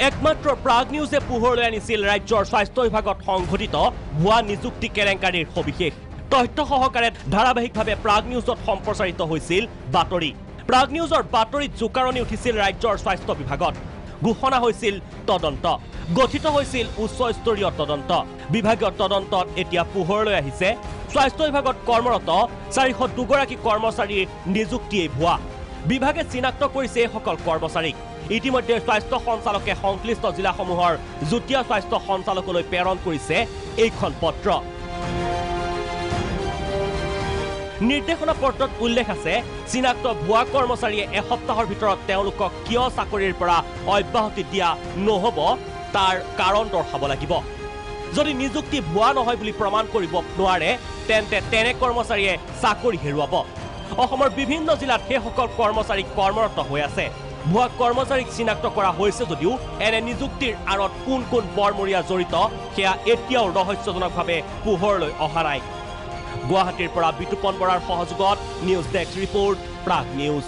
একমাত্ৰ প্ৰাগ নিউজে পোহৰলৈ আনিছিল ৰাজ্যৰ স্বাস্থ্য বিভাগত সংঘটিত ভুৱা নিযুক্তি কেলেংকাৰীৰ সবিশেষ তথ্য সহকাৰে ধাৰাবাহিকভাৱে প্ৰাগ নিউজত সম্প্ৰচাৰিত হৈছিল বাতৰি প্ৰাগ নিউজৰ বাতৰিত জোকাৰণি উঠিছিল ৰাজ্যৰ স্বাস্থ্য বিভাগত ঘোষণা হৈছিল তদন্ত গঠিত হৈছিল উচ্চস্তৰীয় তদন্ত বিভাগীয় তদন্তত এতিয়া পোহৰলৈ আহিছে স্বাস্থ্য বিভাগত কৰ্মৰত 402 গৰাকী কৰ্মচাৰীৰ নিযুক্তিয়ে ভুৱা বিভাগে চিনাক্ত কৰিছে সকল কৰ্মচাৰীক ইতিমধ্যে স্বাস্থ্য সঞ্চালকে সংশ্লিষ্ট জিলাসমূহৰ যুটীয়া স্বাস্থ্য সঞ্চালকলৈ প্ৰেৰণ কৰিছে এইখন পত্ৰ নিৰ্দেশনা পত্ৰত উল্লেখ আছে চিনাক্ত ভুৱা কৰ্মচাৰীয়ে এসপ্তাহৰ ভিতৰত তেওঁলোকক কিয় চাকৰিৰ পৰা অব্যাহতি দিয়া নহব তাৰ কাৰণ দৰ্শাব লাগিব যদি নিযুক্তি ভুৱা নহয় বুলি প্ৰমাণ কৰিব নোৱাৰে তেন্তে তেনে কৰ্মচাৰীয়ে চাকৰি হেৰুৱাব অসমৰ বিভিন্ন জিলাত সেই সকল কৰ্মচাৰী কৰ্মৰত হৈ আছে ভুৱা কৰ্মচাৰীক চিনাক্ত কৰা হৈছে যদিও এনে নিযুক্তিৰ আঁৰত কোন কোন বৰমৰীয়া জড়িত সেয়া এতিয়াও ৰহস্যজনকভাৱে পোহৰলৈ অহা নাই গুৱাহাটীৰ পৰা বিতুপন বৰাৰ সহযোগত news desk report Prag news